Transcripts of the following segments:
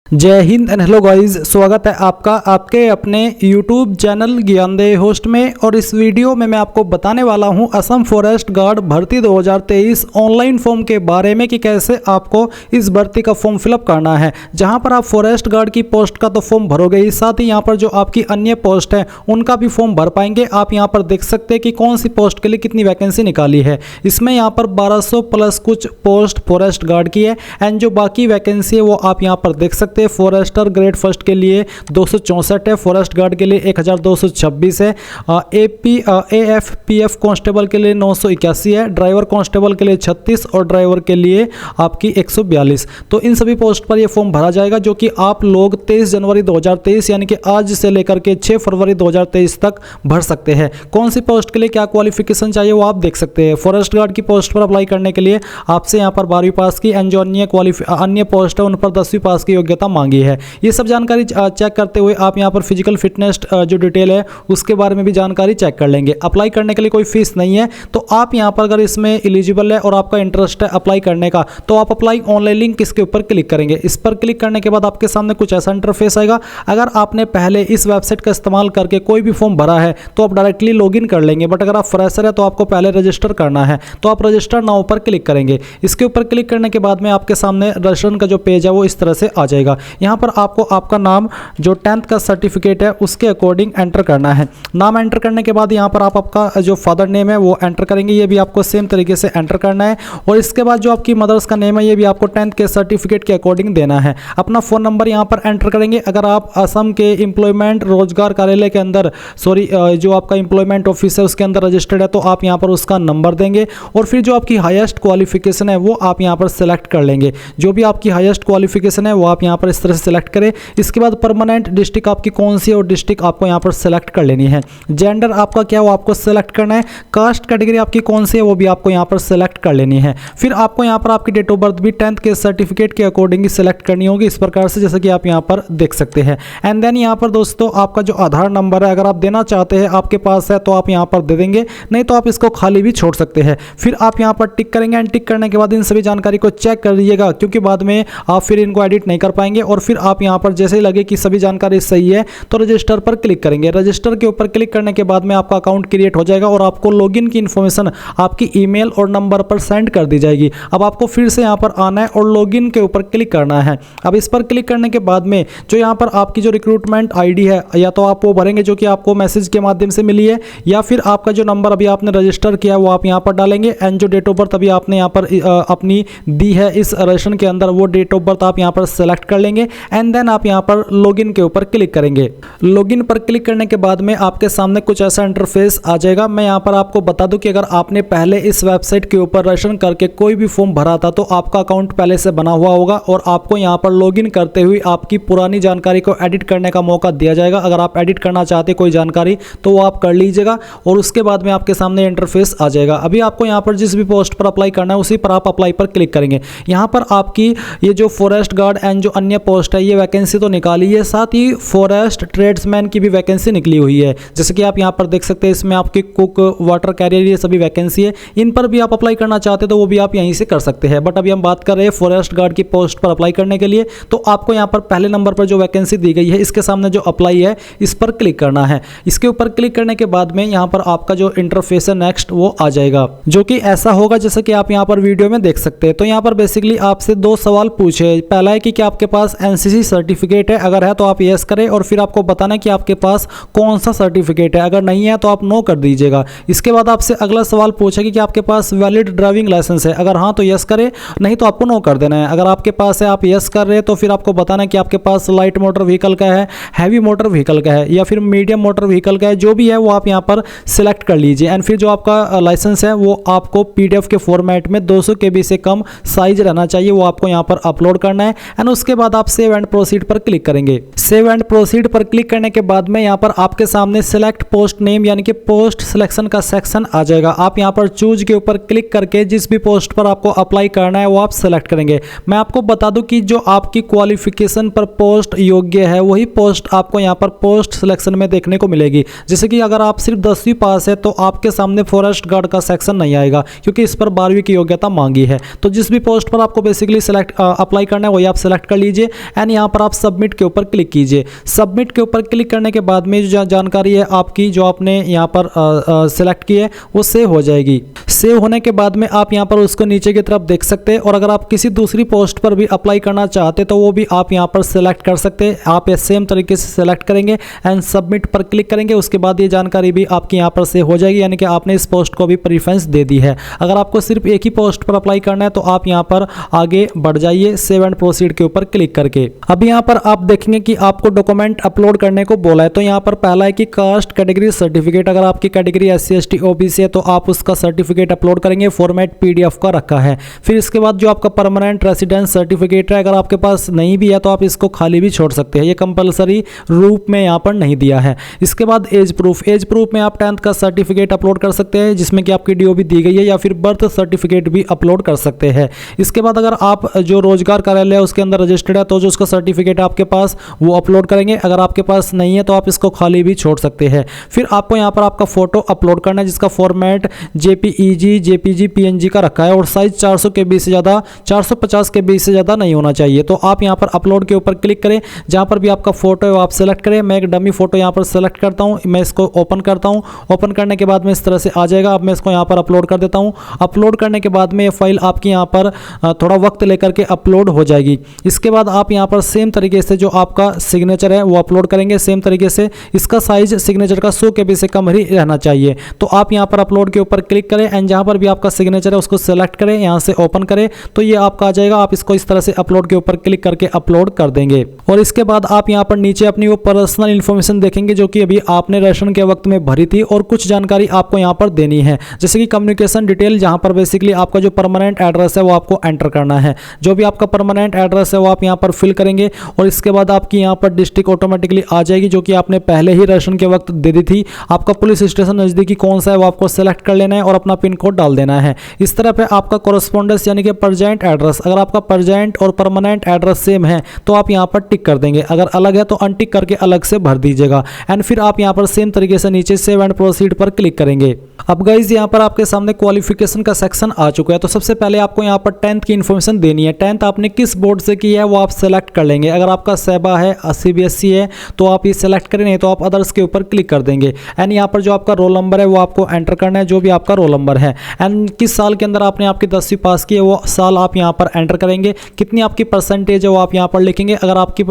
जय Hind and hello guys, स्वागत है आपका आपके अपने YouTube चैनल ज्ञानदेह होस्ट में। और इस वीडियो में मैं आपको बताने वाला हूं असम फॉरेस्ट गार्ड भर्ती 2023 ऑनलाइन फॉर्म के बारे में कि कैसे आपको इस भर्ती का फॉर्म फिलअप करना है। जहां पर आप फॉरेस्ट गार्ड की पोस्ट का तो फॉर्म भरोगे ही, साथ ही यहां पर जो आपकी अन्य पोस्ट है उनका भी फॉर्म भर पाएंगे। आप यहां पर देख सकते हैं कि कौन सी पोस्ट के लिए कितनी वैकेंसी निकाली है। इसमें यहाँ पर 1200 प्लस कुछ पोस्ट फॉरेस्ट गार्ड की है एंड जो बाकी वैकेंसी है वो आप यहाँ पर देख सकते हैं। फॉरेस्टर ग्रेड फर्स्ट के लिए 264 है, फॉरेस्ट गार्ड के लिए 1226 है, AFPF कांस्टेबल के लिए 981 है, ड्राइवर कांस्टेबल के लिए 36 और ड्राइवर के लिए आपकी 142। तो इन सभी पोस्ट पर यह फॉर्म भरा जाएगा जो कि आप लोग 23 जनवरी 2023 यानी कि आज से लेकर के 6 फरवरी 2023 तक भर सकते हैं। कौन सी पोस्ट के लिए क्या क्वालिफिकेशन चाहिए वो आप देख सकते हैं। फॉरेस्ट गार्ड की पोस्ट पर अप्लाई करने के लिए आपसे यहाँ पर 12वीं पास की एंड जो अन्य पोस्ट है उन पर 10वीं पास की योग्यता मांगी है। ये सब जानकारी चेक करते हुए आप यहाँ पर फिजिकल फिटनेस जो डिटेल है उसके बारे में भी जानकारी चेक कर लेंगे। अप्लाई करने के लिए कोई फीस नहीं है, तो आप यहाँ पर अगर इसमें एलिजिबल है और आपका इंटरेस्ट है अप्लाई करने का तो आप अप्लाई ऑनलाइन लिंक इसके ऊपर क्लिक करेंगे। इस पर क्लिक करने के बाद आपके सामने कुछ ऐसा इंटरफेस आएगा। अगर आपने पहले इस वेबसाइट का इस्तेमाल करके कोई भी फॉर्म भरा है तो आप डायरेक्टली लॉगिन कर लेंगे, बट अगर आप फ्रेशर है तो आपको पहले रजिस्टर करना है, तो आप रजिस्टर नाउ पर क्लिक करेंगे। इसके ऊपर क्लिक करने के बाद में आपके सामने रजिस्ट्रेशन का जो पेज है वो इस तरह से आ जाएगा। यहाँ पर आपको आपका नाम जो 10th का सर्टिफिकेट है उसके अकॉर्डिंग एंटर करना है। नाम एंटर करने के बाद यहाँ पर आप आपका जो फादर नेम है वो एंटर करेंगे, ये भी आपको सेम तरीके से एंटर करना है। और इसके बाद जो आपकी मदर्स का नेम है ये भी आपको 10th के सर्टिफिकेट के अकॉर्डिंग देना है। अपना फ़ोन नंबर यहाँ पर एंटर करेंगे। अगर आप असम के एम्प्लॉयमेंट रोजगार कार्यालय के अंदर जो आपका एम्प्लॉयमेंट ऑफिस है उसके अंदर रजिस्टर्ड है तो आप यहाँ पर उसका नंबर देंगे और फिर जो आपकी हाईएस्ट क्वालिफिकेशन है वो आप यहाँ पर सेलेक्ट कर लेंगे। जो भी आपकी हाईएस्ट क्वालिफिकेशन है वो आप यहाँ पर इस तरह से सेलेक्ट करें। इसके बाद परमानेंट डिस्ट्रिक्ट आपकी कौन सी है और डिस्ट्रिक्ट आपको यहाँ पर सेलेक्ट कर लेनी है। जेंडर आपका क्या वो आपको सेलेक्ट करना है। कास्ट कैटेगरी आपकी कौन सी है वो भी आपको यहाँ पर सेलेक्ट कर लेनी है। फिर आपको यहाँ पर आपकी डेट ऑफ बर्थ भी 10th के सर्टिफिकेट के अकॉर्डिंग ही सेलेक्ट करनी होगी, इस प्रकार से जैसे कि आप यहाँ पर देख सकते हैं। एंड देन यहाँ पर दोस्तों आपका जो आधार नंबर है अगर आप देना चाहते हैं आपके पास है तो आप यहाँ पर दे देंगे, नहीं तो आप इसको खाली भी छोड़ सकते हैं। फिर आप यहाँ पर टिक करेंगे एंड टिक करने के बाद इन सभी जानकारी को चेक कर लीजिएगा, क्योंकि बाद में आप फिर इनको एडिट नहीं कर पाएंगे। और फिर आप यहाँ पर जैसे ही लगे कि सभी जानकारी सही है तो रजिस्टर पर क्लिक करेंगे। रजिस्टर के ऊपर क्लिक करने के बाद में आपका अकाउंट क्रिएट हो जाएगा और आपको लॉगिन की इन्फॉर्मेशन आपकी ईमेल और नंबर पर सेंड कर दी जाएगी। अब आपको फिर से यहाँ पर आना है और लॉगिन के ऊपर क्लिक करना है। अब इस पर क्लिक करने के बाद में जो यहाँ पर आपकी जो रिक्रूटमेंट आईडी है या तो आप वो भरेंगे जो कि आपको मैसेज के माध्यम से मिली है, या फिर आपका जो नंबर अभी आपने रजिस्टर किया वो आप यहाँ पर डालेंगे एंड जो डेट ऑफ बर्थ अभी आपने यहाँ पर अपनी दी है इस रजिस्ट्रेशन के अंदर वो डेट ऑफ बर्थ आप यहाँ पर सेलेक्ट कर लेंगे एंड देन आप यहाँ पर लॉगिन के ऊपर क्लिक करेंगे। लॉगिन पर क्लिक करने के बाद में आपके सामने कुछ ऐसा इंटरफेस आ जाएगा। मैं यहाँ पर आपको बता दूं कि अगर आपने पहले इस वेबसाइट के ऊपर रजिस्ट्रेशन करके कोई भी फॉर्म भरा था तो आपका अकाउंट पहले से बना हुआ होगा और आपको यहाँ पर लॉगिन करते हुए आपकी पुरानी जानकारी को एडिट करने का मौका दिया जाएगा। अगर आप एडिट करना चाहते कोई जानकारी तो वो आप कर लीजिएगा और उसके बाद में आपके सामने इंटरफेस आ जाएगा। अभी आपको यहाँ पर जिस भी पोस्ट पर अप्लाई करना है उसी पर आप अप्लाई पर क्लिक करेंगे। यहाँ पर आपकी ये जो फॉरेस्ट गार्ड एंड जो अन्य पोस्ट है ये वैकेंसी तो निकाली है, साथ ही फॉरेस्ट ट्रेड्समैन की भी वैकेंसी निकली हुई है। जैसे कि आप यहाँ पर देख सकते हैं इसमें आपकी कुक, वाटर कैरियर ये सभी वैकेंसी है। इन पर भी आप अप्लाई करना चाहते हैं तो वो भी आप यहीं से कर सकते हैं, बट अभी हम बात कर रहे हैं फॉरेस्ट गार्ड की पोस्ट पर अप्लाई करने के लिए। तो आपको यहाँ पर पहले नंबर पर जो वैकेंसी दी गई है इसके सामने जो अप्लाई है इस पर क्लिक करना है। इसके ऊपर क्लिक करने के बाद में यहाँ पर आपका जो इंटरफेस है नेक्स्ट वो आ जाएगा, जो कि ऐसा होगा जैसे कि आप यहाँ पर वीडियो में देख सकते हैं। तो यहाँ पर बेसिकली आपसे 2 सवाल पूछे। पहला है कि क्या आपके पास एनसीसी सर्टिफिकेट है, अगर है तो आप यस करें और फिर आपको बताना है कि आपके पास कौन सा सर्टिफिकेट है, अगर नहीं है तो आप नो कर दीजिएगा। इसके बाद आपसे अगला सवाल पूछेगा कि आपके पास वैलिड ड्राइविंग लाइसेंस है, अगर हाँ तो यस करें, नहीं तो आपको नो कर देना है। अगर आपके पास है आप यस कर रहे हैं तो फिर आपको बताना है कि आपके पास लाइट मोटर व्हीकल का है, हैवी मोटर व्हीकल का है या फिर मीडियम मोटर व्हीकल का है, जो भी है वो आप यहाँ पर सिलेक्ट कर लीजिए। एंड फिर जो आपका लाइसेंस है वो आपको PDF के फॉर्मेट में 200 KB से कम साइज रहना चाहिए, वो आपको यहाँ पर अपलोड करना है। एंड उसके बाद आप सेव एंड प्रोसीड पर क्लिक करेंगे। सेव एंड प्रोसीड पर क्लिक करने के बाद में यहाँ पर आपके सामने सिलेक्ट पोस्ट नेम यानी कि पोस्ट सिलेक्शन का सेक्शन आ जाएगा। आप यहाँ पर चूज के ऊपर क्लिक करके जिस भी पोस्ट पर आपको अप्लाई करना है वो आप सेलेक्ट करेंगे। मैं आपको बता दूं कि जो आपकी क्वालिफिकेशन पर पोस्ट योग्य है वही पोस्ट आपको यहाँ पर पोस्ट सिलेक्शन में देखने को मिलेगी। जैसे कि अगर आप सिर्फ 10वीं पास है तो आपके सामने फॉरेस्ट गार्ड का सेक्शन नहीं आएगा क्योंकि इस पर 12वीं की योग्यता मांगी है। तो जिस भी पोस्ट पर आपको बेसिकली अप्लाई करना है वही आप सेलेक्ट कर लीजिए। कीजिए एंड यहाँ पर आप सबमिट के ऊपर क्लिक कीजिए। सबमिट के ऊपर क्लिक करने के बाद में जो जानकारी है आपकी जो आपने यहाँ पर सिलेक्ट की है वो सेव हो जाएगी। सेव होने के बाद में आप यहाँ पर उसको नीचे की तरफ देख सकते हैं और अगर आप किसी दूसरी पोस्ट पर भी अप्लाई करना चाहते तो वो भी आप यहाँ पर सेलेक्ट कर सकते हैं। आप सेम तरीके से सेलेक्ट करेंगे एंड सबमिट पर क्लिक करेंगे, उसके बाद ये जानकारी भी आपकी यहाँ पर सेव हो जाएगी, यानी कि आपने इस पोस्ट को भी प्रीफरेंस दे दी है। अगर आपको सिर्फ एक ही पोस्ट पर अप्लाई करना है तो आप यहाँ पर आगे बढ़ जाइए सेव एंड प्रोसीड के ऊपर क्लिक करके। अब यहाँ पर आप देखेंगे कि आपको डॉक्यूमेंट अपलोड करने को बोला है। तो यहाँ पर पहला है कि कास्ट कैटेगरी सर्टिफिकेट, अगर आपकी कैटेगरी SC ST OBC है तो आप उसका सर्टिफिकेट अपलोड करेंगे, फॉर्मेट PDF का रखा है। फिर इसके बाद जो आपका परमानेंट रेसिडेंस सर्टिफिकेट है, अगर आपके पास नहीं भी है तो आप इसको खाली भी छोड़ सकते हैं, ये कंपलसरी रूप में यहाँ पर नहीं दिया है। इसके बाद एज प्रूफ में आप 10th का सर्टिफिकेट अपलोड कर सकते हैं जिसमें कि आपकी DOB दी गई है, या फिर बर्थ सर्टिफिकेट भी अपलोड कर सकते हैं। इसके बाद अगर आप जो रोजगार कार्यालय है उसके अंदर रजिस्टर्ड है तो जो उसका सर्टिफिकेट आपके पास वो अपलोड करेंगे, अगर आपके पास नहीं है तो आप इसको खाली भी छोड़ सकते हैं। फिर आपको यहाँ पर आपका फोटो अपलोड करना है जिसका फॉर्मेट JPEG JPG PNG का रखा है और साइज 400 KB से ज़्यादा 450 KB से ज़्यादा नहीं होना चाहिए। तो आप यहाँ पर अपलोड के ऊपर क्लिक करें, जहाँ पर भी आपका फोटो है वो आप सेलेक्ट करें। मैं एक डमी फोटो यहाँ पर सेलेक्ट करता हूँ, मैं इसको ओपन करता हूँ। ओपन करने के बाद में इस तरह से आ जाएगा। अब मैं इसको यहाँ पर अपलोड कर देता हूँ। अपलोड करने के बाद में ये फाइल आपकी यहाँ पर थोड़ा वक्त लेकर के अपलोड हो जाएगी। इसके बाद आप यहाँ पर सेम तरीके से जो आपका सिग्नेचर है वो अपलोड करेंगे। सेम तरीके से इसका साइज सिग्नेचर का 100 KB से कम ही रहना चाहिए। तो आप यहाँ पर अपलोड के ऊपर क्लिक करें एंड जहाँ पर भी आपका सिग्नेचर है उसको सेलेक्ट करें, यहाँ से ओपन करें तो ये आपका आ जाएगा। आप इसको इस तरह से अपलोड के ऊपर क्लिक करके अपलोड कर देंगे और इसके बाद आप यहाँ पर नीचे अपनी वो पर्सनल इन्फॉर्मेशन देखेंगे जो कि अभी आपने रेशन के वक्त में भरी थी और कुछ जानकारी आपको यहाँ पर देनी है, जैसे कि कम्युनिकेशन डिटेल, जहाँ पर बेसिकली आपका जो परमानेंट एड्रेस है वो आपको एंटर करना है। जो भी आपका परमानेंट एड्रेस है वो आप यहाँ पर फिल करेंगे और इसके बाद आपकी यहाँ पर डिस्ट्रिक्ट ऑटोमेटिकली आ जाएगी जो कि आपने पहले ही रेशन के वक्त दे दी थी। आपका पुलिस स्टेशन नज़दीकी कौन सा है वो आपको सेलेक्ट कर लेना है और अपना पिन कोड डाल देना है। इस तरह पे आपका कोरस्पोंडेंस यानी कि परजेंट एड्रेस, अगर आपका परजेंट और परमानेंट एड्रेस सेम है तो आप यहाँ पर टिक कर देंगे, अगर अलग है तो अनटिक करके अलग से भर दीजिएगा एंड फिर आप यहाँ पर सेम तरीके से नीचे सेव एंड प्रोसीड पर क्लिक करेंगे। अब गाइज यहाँ पर आपके सामने क्वालिफिकेशन का सेक्शन आ चुका है। तो सबसे पहले आपको यहाँ पर 10th की इन्फॉर्मेशन देनी है। 10th आपने किस बोर्ड से की है वो आप सेलेक्ट कर लेंगे। अगर आपका सेबा है, CBSE है तो आप ये सेलेक्ट करें, नहीं तो आप अदर्स के ऊपर क्लिक कर देंगे एंड यहाँ पर जो आपका रोल नंबर है वो आपको एंटर करना है, जो भी आपका रोल नंबर है एंड किस साल के अंदर आपने आपकी 10वीं पास की है वो साल आप यहाँ पर एंटर करेंगे। कितनी आपकी परसेंटेज है वो आप यहाँ पर लिखेंगे। अगर आपकी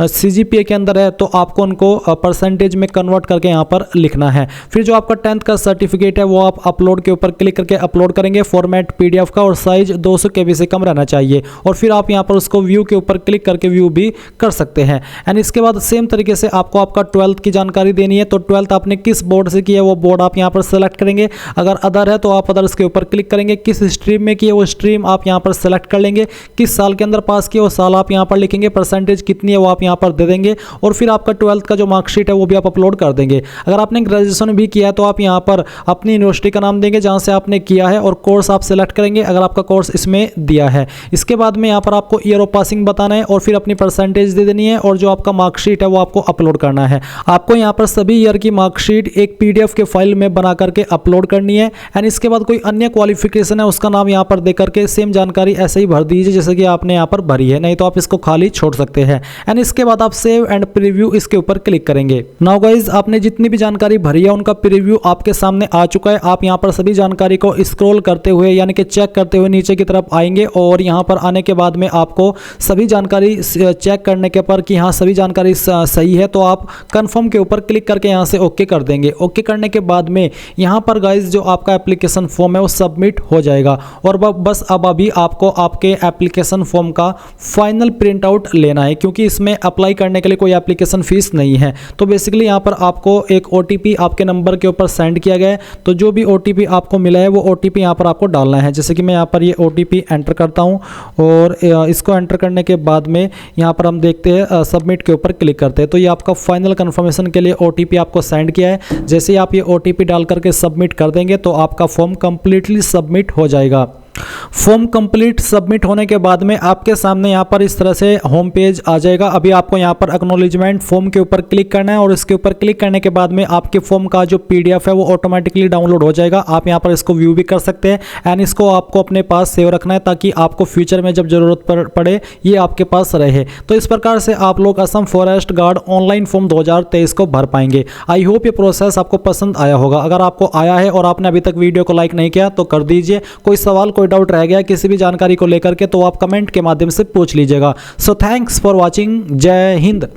CGPA के अंदर है तो आपको उनको परसेंटेज में कन्वर्ट करके यहाँ पर लिखना है। फिर जो आपका 10th का सर्टिफिकेट है वो आप अपलोड के ऊपर क्लिक करके अपलोड करेंगे, फॉर्मेट PDF का और साइज 200 KB से कम रहना चाहिए और फिर आप यहाँ पर उसको व्यू के ऊपर क्लिक करके व्यू भी कर सकते हैं एंड इसके बाद सेम तरीके से आपको आपका 12th की जानकारी देनी है। तो 12th आपने किस बोर्ड से की है वो बोर्ड आप यहाँ पर सेलेक्ट करेंगे। अगर अदर है तो आप अदर्स के ऊपर क्लिक करेंगे। किस स्ट्रीम में की है वो स्ट्रीम आप यहाँ पर सेलेक्ट कर लेंगे। किस साल के अंदर पास किया वो साल आप यहाँ पर लिखेंगे। परसेंटेज कितनी है वो आप यहाँ पर दे देंगे और फिर आपका 12th का जो मार्कशीट है वो भी आप अपलोड कर देंगे। अगर आपने ग्रेजुएशन भी किया है तो आप यहाँ पर अपनी यूनिवर्सिटी का नाम देंगे जहाँ से आपने किया है और कोर्स आप सेलेक्ट करेंगे अगर आपका कोर्स इसमें दिया है। इसके बाद में यहाँ पर आपको ईयर ऑफ पासिंग बताना है और फिर अपनी परसेंटेज दे देनी है और जो आपका मार्कशीट है वो आपको अपलोड करना है। आपको यहाँ पर सभी ईयर की मार्कशीट एक PDF के फाइल में बना करके अपलोड करनी है एंड इसके बाद कोई अन्य क्वालिफिकेशन है उसका नाम यहाँ पर दे करके सेम जानकारी ऐसे ही भर दीजिए जैसे कि आपने यहाँ पर भरी है, नहीं तो आप इसको खाली छोड़ सकते हैं एंड इसके बाद आप सेव एंड प्रीव्यू इसके ऊपर क्लिक करेंगे। नाउ गाइज आपने जितनी भी जानकारी भरी है उनका प्रीव्यू आपके सामने आ चुका है। आप यहाँ पर सभी जानकारी को स्क्रॉल करते हुए यानी कि चेक करते हुए नीचे की तरफ आएंगे और यहाँ पर आने के बाद में आपको सभी जानकारी चेक करने के पर कि हाँ सभी जानकारी सही है तो आप कंफर्म के ऊपर क्लिक करके यहाँ से ओके कर देंगे। ओके करने के बाद में यहाँ पर गाइज जो आपका एप्लीकेशन फॉर्म है वो सबमिट हो जाएगा और बस अब अभी आपको आपके एप्लीकेशन फॉर्म का फाइनल प्रिंट आउट लेना है क्योंकि इसमें अप्लाई करने के लिए कोई एप्लीकेशन फीस नहीं है। तो बेसिकली यहाँ पर आपको एक OTP आपके नंबर के ऊपर सेंड किया गया है, तो जो भी OTP आपको मिला है वो OTP यहाँ पर आपको डालना है। जैसे कि मैं यहाँ पर ये OTP एंटर करता हूँ और इसको एंटर करने के बाद में यहाँ पर हम देखते हैं सबमिट के ऊपर क्लिक करते हैं तो ये आपका फाइनल कन्फर्मेशन के लिए OTP आपको सेंड किया है। जैसे ही आप ये OTP डाल करके सबमिट कर देंगे तो आपका फॉर्म कंप्लीटली सबमिट हो जाएगा। फॉर्म कंप्लीट सबमिट होने के बाद में आपके सामने यहाँ पर इस तरह से होम पेज आ जाएगा। अभी आपको यहाँ पर एक्नॉलेजमेंट फॉर्म के ऊपर क्लिक करना है और इसके ऊपर क्लिक करने के बाद में आपके फॉर्म का जो पीडीएफ है वो ऑटोमेटिकली डाउनलोड हो जाएगा। आप यहाँ पर इसको व्यू भी कर सकते हैं एंड इसको आपको अपने पास सेव रखना है ताकि आपको फ्यूचर में जब जरूरत पड़े ये आपके पास रहे। तो इस प्रकार से आप लोग Assam forest guard online form 2023 को भर पाएंगे। आई होप ये प्रोसेस आपको पसंद आया होगा। अगर आपको आया है और आपने अभी तक वीडियो को लाइक नहीं किया तो कर दीजिए। कोई सवाल कोई डाउट रह गया किसी भी जानकारी को लेकर के तो आप कमेंट के माध्यम से पूछ लीजिएगा। So thanks for watching. जय हिंद।